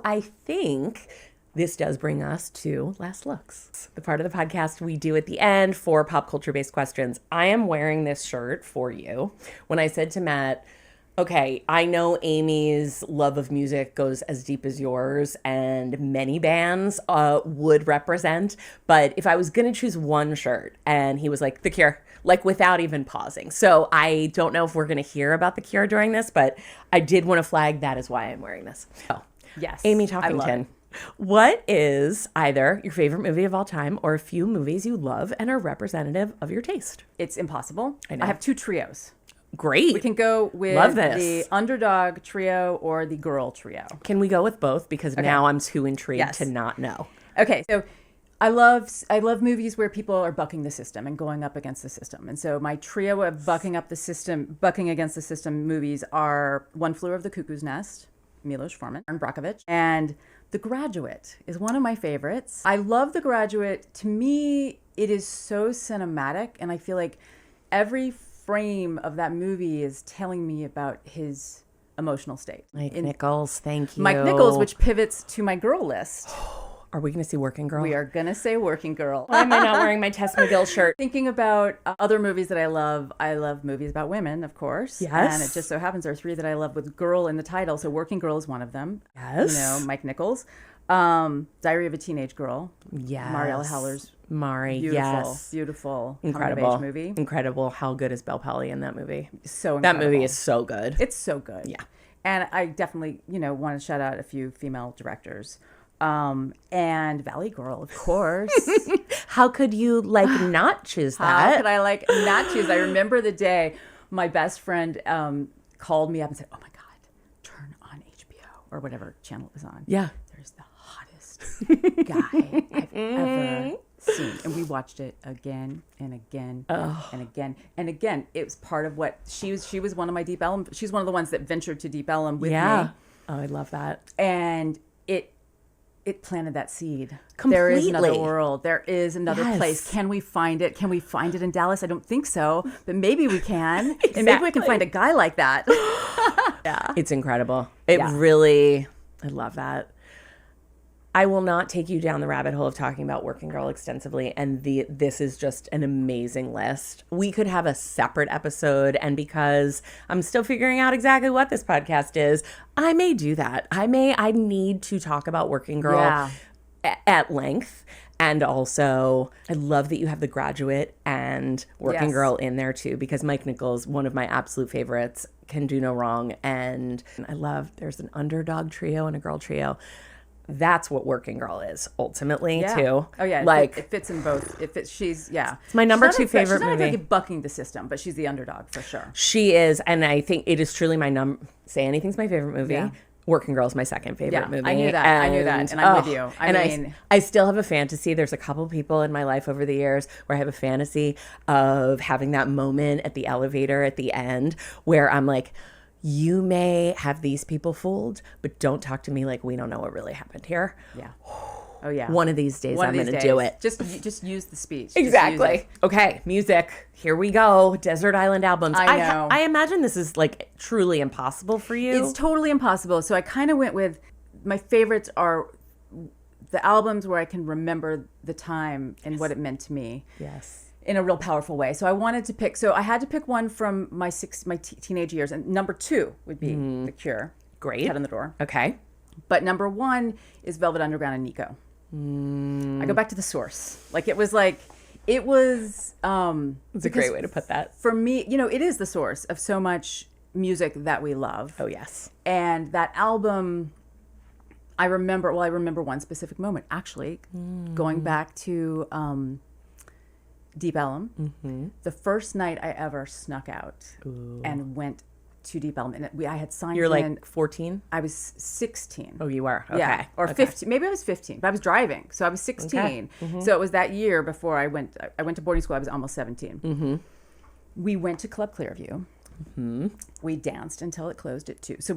I think this does bring us to Last Looks, the part of the podcast we do at the end for pop culture-based questions. I am wearing this shirt for you. When I said to Matt, okay, I know Amy's love of music goes as deep as yours, and many bands would represent, but if I was going to choose one shirt, and he was like, The Cure, like without even pausing. So I don't know if we're going to hear about The Cure during this, but I did want to flag that is why I'm wearing this. So, yes, Amy Talkington. What is either your favorite movie of all time or a few movies you love and are representative of your taste? It's impossible. I know. I have two trios. Great. We can go with the underdog trio or the girl trio. Can we go with both? Because now I'm too intrigued to not know. Okay, so I love movies where people are bucking the system and going up against the system. And so my trio of bucking against the system movies are One Flew Over the Cuckoo's Nest, Milos Forman, and Brockovich, and The Graduate is one of my favorites. I love The Graduate. To me, it is so cinematic, and I feel like every frame of that movie is telling me about his emotional state. Mike Nichols, thank you. Mike Nichols, which pivots to my girl list. Are we going to see Working Girl? We are going to say Working Girl. Why am I not wearing my Tess McGill shirt? Thinking about other movies that I love movies about women, of course. Yes. And it just so happens there are three that I love with girl in the title. So Working Girl is one of them. Yes. You know, Mike Nichols. Diary of a Teenage Girl. Yes. Mariella Heller's beautiful incredible coming of age movie. Incredible. How good is Belle Polly in that movie? So incredible. That movie is so good. It's so good. Yeah. And I definitely, want to shout out a few female directors. And Valley Girl, of course. How could you not choose that? How could I not choose? I remember the day my best friend called me up and said, "Oh my God, turn on HBO or whatever channel it was on. Yeah. There's the hottest guy I've ever seen." And we watched it again and again and again and again. It was part of what she was one of my Deep Ellum. She's one of the ones that ventured to Deep Ellum with me. Oh, I love that. And it planted that seed. Completely. There is another world. There is another place. Can we find it? Can we find it in Dallas? I don't think so, but maybe we can. Exactly. And maybe we can find a guy like that. Yeah. It's incredible. I love that. I will not take you down the rabbit hole of talking about Working Girl extensively, and this is just an amazing list. We could have a separate episode, and because I'm still figuring out exactly what this podcast is, I may do that. I need to talk about Working Girl at length. And also, I love that you have The Graduate and Working Girl in there too, because Mike Nichols, one of my absolute favorites, can do no wrong. And I love there's an underdog trio and a girl trio. That's what Working Girl is ultimately too. Oh yeah, it fits in both. She's It's my number two favorite movie. She's not exactly bucking the system, but she's the underdog for sure. She is, and I think it is truly my Say Anything's my favorite movie. Yeah. Working Girl is my second favorite movie. I knew that, and I'm with you. I still have a fantasy. There's a couple people in my life over the years where I have a fantasy of having that moment at the elevator at the end where I'm like, you may have these people fooled, but don't talk to me like we don't know what really happened here. Yeah. Oh yeah. One of these days I'm going to do it. Just use the speech. Exactly. Okay, music. Here we go. Desert Island albums. I know. I imagine this is truly impossible for you. It's totally impossible. So I kind of went with my favorites are the albums where I can remember the time and what it meant to me. Yes. In a real powerful way. So I wanted to pick, I had to pick one from my teenage years, and number 2 would be The Cure. Great. Head on the Door. Okay. But number 1 is Velvet Underground and Nico. I go back to the source. It's a great way to put that. For me, it is the source of so much music that we love. Oh, yes. And that album, I remember one specific moment, actually, going back to Deep Ellum. Mm-hmm. The first night I ever snuck out and went to Deep Ellum, and I had signed. You're 14? I was 16. Oh, you were? Okay. Yeah, or 15. Maybe I was 15, but I was driving, so I was 16. Okay. Mm-hmm. So it was that year before I went to boarding school. I was almost 17. Mm-hmm. We went to Club Clearview We danced until it closed at 2. So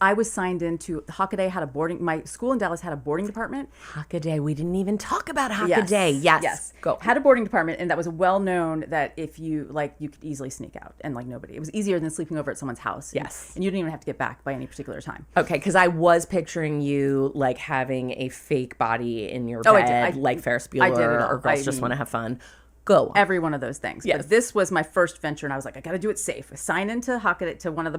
I was signed into Hockaday my school in Dallas had a boarding department. Hockaday. We didn't even talk about Hockaday. Yes. Go. Had a boarding department, and that was well known that if you could easily sneak out, and nobody. It was easier than sleeping over at someone's house. Yes. And you didn't even have to get back by any particular time. Okay, because I was picturing you having a fake body in your bed, like Ferris Bueller, I did it all. or Girls Just Want to Have Fun. Go. Every one of those things. Yes. But this was my first venture, and I was like, I got to do it safe. I sign into Hockaday to one of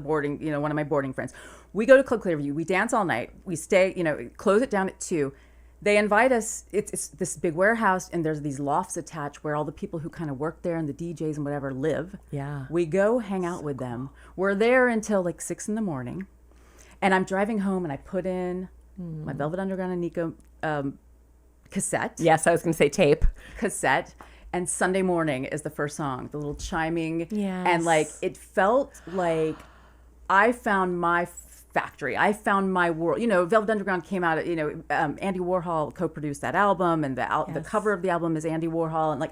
my boarding friends. We go to Club Clearview. We dance all night. We stay, close it down at 2. They invite us. It's this big warehouse, and there's these lofts attached where all the people who kind of work there and the DJs and whatever live. Yeah. We go hang out with them. We're there until 6 a.m. And I'm driving home, and I put in my Velvet Underground and Nico cassette. Yes, I was going to say tape. Cassette. And Sunday Morning is the first song, the little chiming. Yes. And it felt like I found my factory. I found my world. Velvet Underground came out, Andy Warhol co-produced that album, and the cover of the album is Andy Warhol, and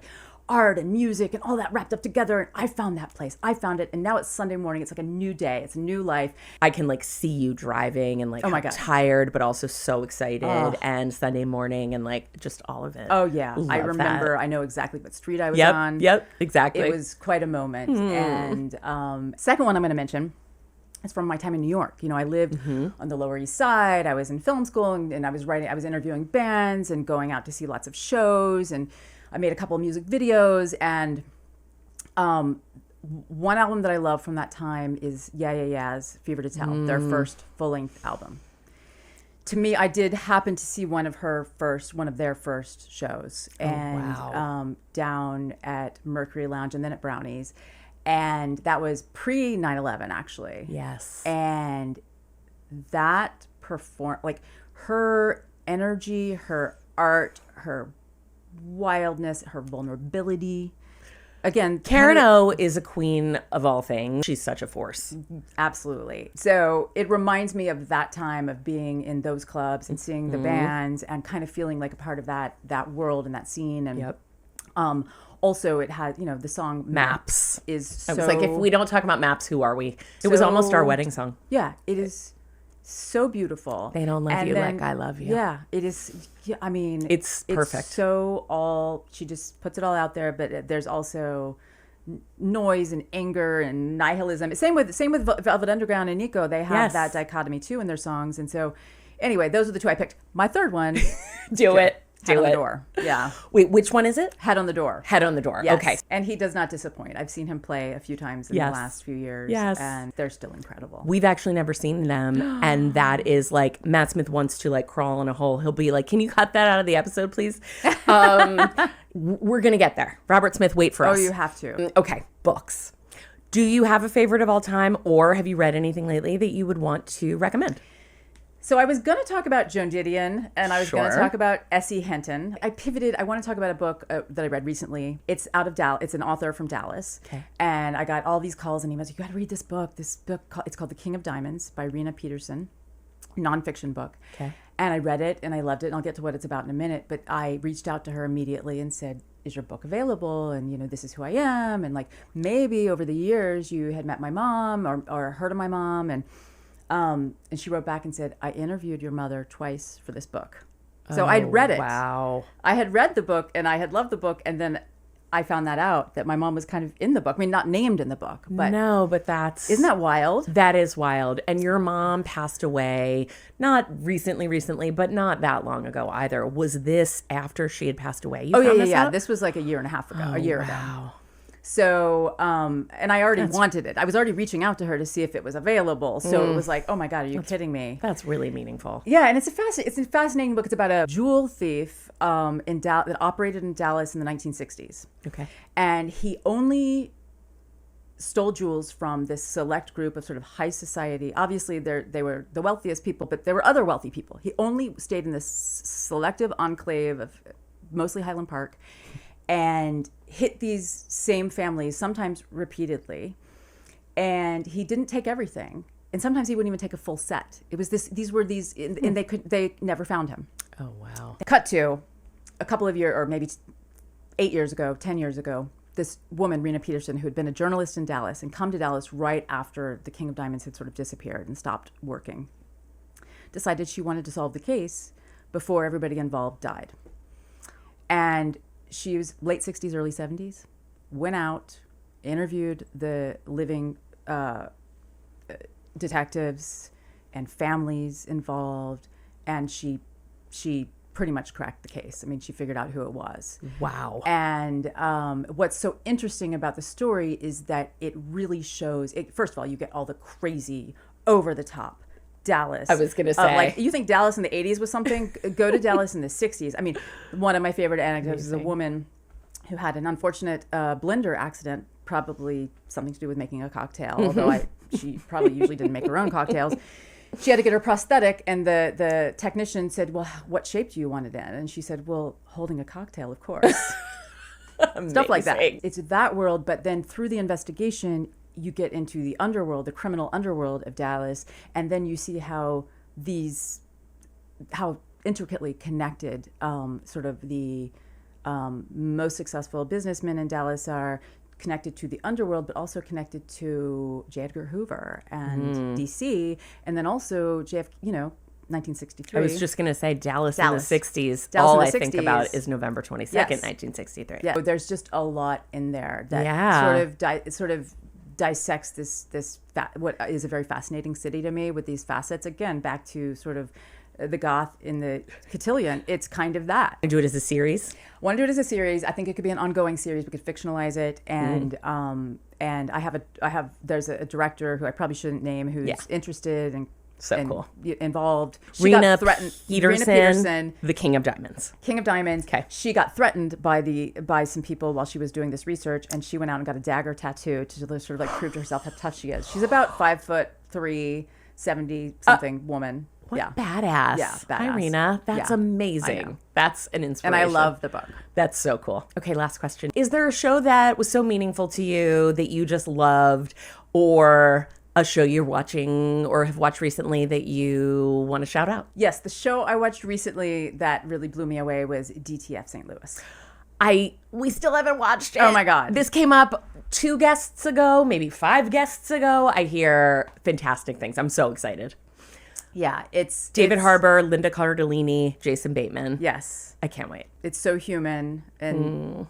art and music and all that wrapped up together. And I found that place. I found it. And now it's Sunday morning. It's a new day. It's a new life. I can see you driving and oh my God, tired, but also so excited. And Sunday morning and just all of it. Oh yeah. Love I remember, that. I know exactly what street I was on. Yep, exactly. It was quite a moment. And second one I'm going to mention is from my time in New York. I lived on the Lower East Side. I was in film school, and I was interviewing bands and going out to see lots of shows, and I made a couple of music videos, and one album that I love from that time is Yeah Yeah Yeah's Fever to Tell, their first full-length album. To me, I did happen to see one of their first shows, and down at Mercury Lounge and then at Brownie's, and that was pre 9/11 actually. Yes. And that her energy, her art, her wildness, her vulnerability. Again, Karen O is a queen of all things. She's such a force. Absolutely. So it reminds me of that time of being in those clubs and seeing the bands and kind of feeling like a part of that world and that scene. And also it had, the song Maps is so... I was like, if we don't talk about Maps, who are we? It was almost our wedding song. Yeah, it is so beautiful. They don't love you like I love you. Yeah, it is. Yeah, I mean, it's perfect. She just puts it all out there, but there's also noise and anger and nihilism. Same with Velvet Underground and Nico. They have that dichotomy too in their songs. And so, anyway, those are the two I picked. My third one, do it. Head on the Door. Yeah. Wait, which one is it? Head on the Door. Head on the Door. Yes. Okay. And he does not disappoint. I've seen him play a few times in the last few years. Yes. And they're still incredible. We've actually never seen them. And that is Matt Smith wants to crawl in a hole. He'll be like, can you cut that out of the episode, please? We're going to get there. Robert Smith, wait for us. Oh, you have to. Okay. Books. Do you have a favorite of all time, or have you read anything lately that you would want to recommend? So I was going to talk about Joan Didion, and I was going to talk about S.E. Hinton. I pivoted. I want to talk about a book that I read recently. It's out of Dallas. It's an author from Dallas. Okay. And I got all these calls and emails. You got to read this book. It's called The King of Diamonds by Rena Peterson, nonfiction book. Okay. And I read it, and I loved it. And I'll get to what it's about in a minute. But I reached out to her immediately and said, is your book available? And, this is who I am. And maybe over the years you had met my mom or heard of my mom. And she wrote back and said, I interviewed your mother twice for this book. So I'd read it. Wow. I had read the book and I had loved the book. And then I found that out that my mom was kind of in the book. I mean, not named in the book. But no, but isn't that wild? That is wild. And your mom passed away, not recently, but not that long ago either. Was this after she had passed away? Yeah. This was a year and a half ago, ago. So, and I already wanted it. I was already reaching out to her to see if it was available. So it was like, oh my God, are you kidding me? That's really meaningful. Yeah, and it's a fascinating book. It's about a jewel thief that operated in Dallas in the 1960s. Okay. And he only stole jewels from this select group of sort of high society. Obviously, they were the wealthiest people, but there were other wealthy people. He only stayed in this selective enclave of mostly Highland Park and hit these same families, sometimes repeatedly. And he didn't take everything. And sometimes he wouldn't even take a full set. It was and they never found him. Oh, wow. Cut to a couple of years, or maybe 8 years ago, 10 years ago, this woman, Rena Peterson, who had been a journalist in Dallas and come to Dallas right after the King of Diamonds had sort of disappeared and stopped working, decided she wanted to solve the case before everybody involved died. And she was late 60s, early 70s, went out, interviewed the living detectives and families involved, and she pretty much cracked the case. I mean, she figured out who it was. Wow. And what's so interesting about the story is that it really shows, first of all, you get all the crazy, over-the-top Dallas. I was going to say. Like, you think Dallas in the 80s was something? Go to Dallas in the 60s. I mean, one of my favorite anecdotes is a woman who had an unfortunate blender accident, probably something to do with making a cocktail, although she probably usually didn't make her own cocktails. She had to get her prosthetic, and the technician said, well, what shape do you want it in? And she said, well, holding a cocktail, of course. Stuff like that. It's that world, but then through the investigation, you get into the underworld, the criminal underworld of Dallas, and then you see how intricately connected sort of the most successful businessmen in Dallas are, connected to the underworld, but also connected to J. Edgar Hoover and DC, and then also 1963. I was just going to say Dallas in the 60s. All I think about is November 22nd, 1963. Yeah, so there's just a lot in there that sort of dissects this what is a very fascinating city to me, with these facets. Again, back to sort of the goth in the cotillion. It's kind of that. Do it as a series? I want to do it as a series. I think it could be an ongoing series. We could fictionalize it, and there's a director who I probably shouldn't name, who's interested and cool. Involved. Rena Peterson, the King of Diamonds. King of Diamonds. Okay. She got threatened by some people while she was doing this research, and she went out and got a dagger tattoo to sort of like prove to herself how tough she is. She's about 5'3", 70-something woman. What badass. Yeah, badass. Irina, that's amazing. That's an inspiration. And I love the book. That's so cool. Okay, last question. Is there a show that was so meaningful to you that you just loved, or a show you're watching or have watched recently that you want to shout out? Yes, the show I watched recently that really blew me away was DTF St. Louis. We still haven't watched it. Oh my God. This came up 2 guests ago, maybe 5 guests ago. I hear fantastic things. I'm so excited. Yeah, it's David Harbour, Linda Cardellini, Jason Bateman. Yes. I can't wait. It's so human and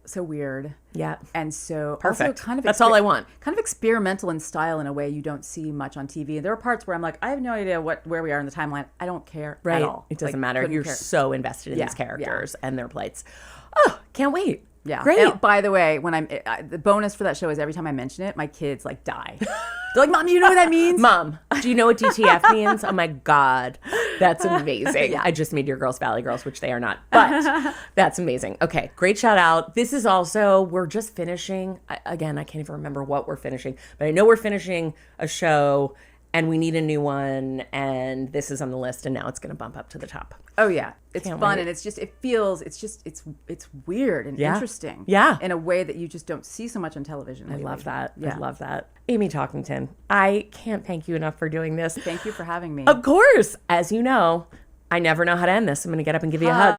so weird. Yeah. And so perfect. Also kind of that's all I want. Kind of experimental in style in a way you don't see much on TV. And there are parts where I'm like, I have no idea where we are in the timeline. I don't care at all. It doesn't matter. You're so invested in these characters and their plights. Oh, can't wait. Yeah. Great. And by the way, when the bonus for that show is every time I mention it, my kids like die. They're like, Mom, do you know what that means? Mom, do you know what DTF means? Oh my God. That's amazing. I just made your girls Valley Girls, which they are not, but that's amazing. Okay. Great shout out. This is also, we're just finishing. Again, I can't even remember what we're finishing, but I know we're finishing a show and we need a new one, and this is on the list, and now it's going to bump up to the top. Oh yeah, it's fun, and it's weird and interesting, in a way that you just don't see so much on television lately. I love that. I love that. Amy Talkington, I can't thank you enough for doing this. Thank you for having me. Of course, as you know, I never know how to end this. I'm going to get up and give you a hug.